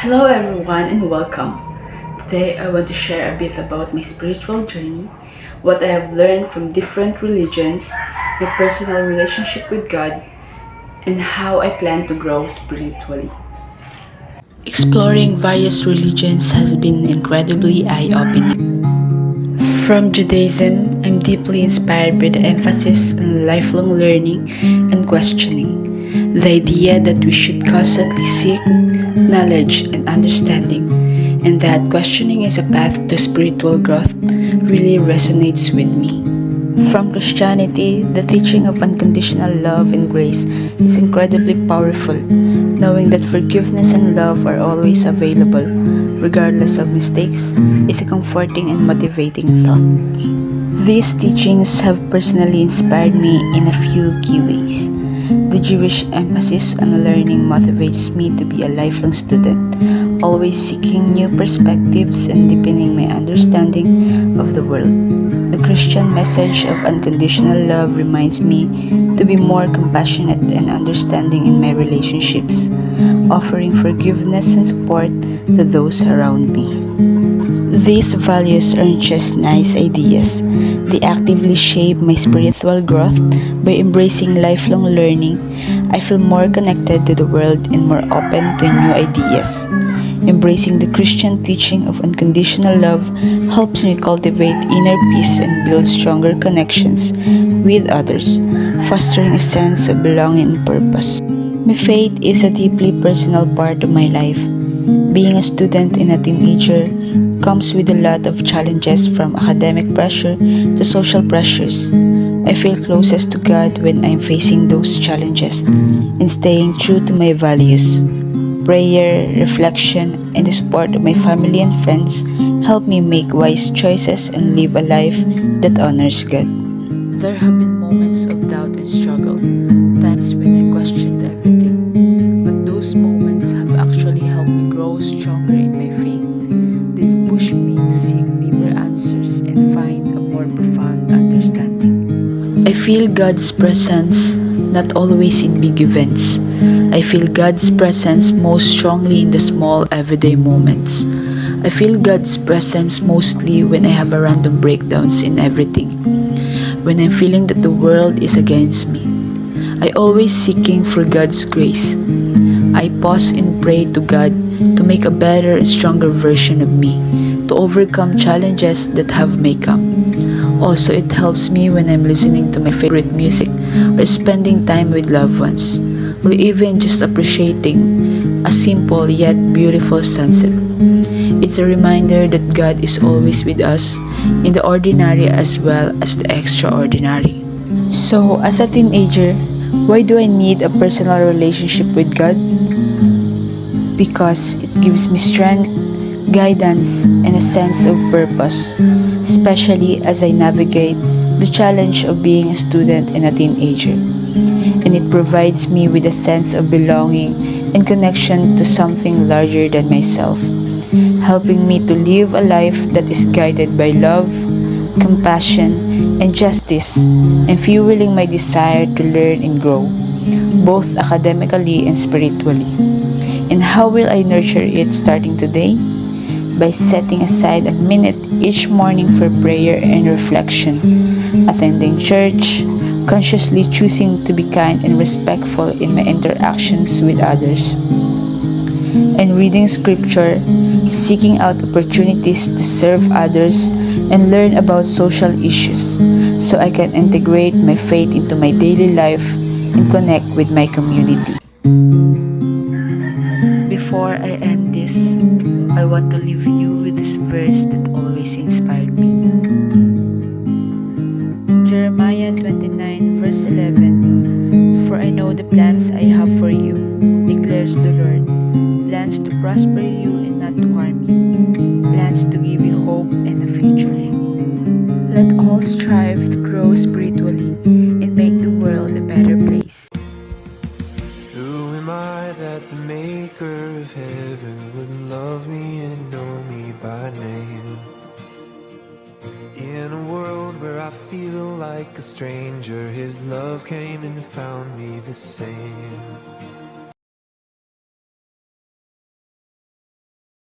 Hello, everyone, and welcome. Today, I want to share a bit about my spiritual journey, what I have learned from different religions, my personal relationship with God, and how I plan to grow spiritually. Exploring various religions has been incredibly eye opening. From Judaism, I'm deeply inspired by the emphasis on lifelong learning and questioning. The idea that we should constantly seek knowledge and understanding, and that questioning is a path to spiritual growth, really resonates with me. From Christianity, the teaching of unconditional love and grace is incredibly powerful, knowing that forgiveness and love are always available, regardless of mistakes, is a comforting and motivating thought. These teachings have personally inspired me in a few key ways. The Jewish emphasis on learning motivates me to be a lifelong student, always seeking new perspectives and deepening my understanding of the world. The Christian message of unconditional love reminds me to be more compassionate and understanding in my relationships, offering forgiveness and support to those around me. These values aren't just nice ideas. They actively shape my spiritual growth by embracing lifelong learning. I feel more connected to the world and more open to new ideas. Embracing the Christian teaching of unconditional love helps me cultivate inner peace and build stronger connections with others, fostering a sense of belonging and purpose. My faith is a deeply personal part of my life. Being a student and a teenager comes with a lot of challenges from academic pressure to social pressures. I feel closest to God when I'm facing those challenges and staying true to my values. Prayer, reflection, and the support of my family and friends help me make wise choices and live a life that honors God. There have been moments of doubt and struggle, times when I questioned everything, but those moments have actually helped me grow stronger in my faith. They've pushed me to seek deeper answers and find a more profound understanding. I feel God's presence not always in big events. I feel God's presence most strongly in the small everyday moments. I feel God's presence mostly when I have a random breakdowns in everything. When I'm feeling that the world is against me. I always seeking for God's grace. I pause and pray to God to make a better and stronger version of me, to overcome challenges that have may come. Also, it helps me when I'm listening to my favorite music or spending time with loved ones, or even just appreciating a simple yet beautiful sunset. It's a reminder that God is always with us in the ordinary as well as the extraordinary. So, as a teenager, why do I need a personal relationship with God? Because it gives me strength, guidance, and a sense of purpose, especially as I navigate the challenge of being a student and a teenager. And it provides me with a sense of belonging and connection to something larger than myself, helping me to live a life that is guided by love, compassion, and justice, and fueling my desire to learn and grow, both academically and spiritually. And how will I nurture it starting today? By setting aside a minute each morning for prayer and reflection, attending church, consciously choosing to be kind and respectful in my interactions with others, and reading scripture, seeking out opportunities to serve others and learn about social issues so I can integrate my faith into my daily life and connect with my community. Before I end this, I want to leave you with this verse that always inspired me. Jeremiah 29, verse 11. For I know the plans I have for you, declares the Lord, plans to prosper you and not to harm you, plans to give you hope and a future. Let all strive to grow spiritually and make the world a better place. Who am I that the maker of heaven would love me and know me by name? In a world where I feel like a stranger, His love came and found me the same.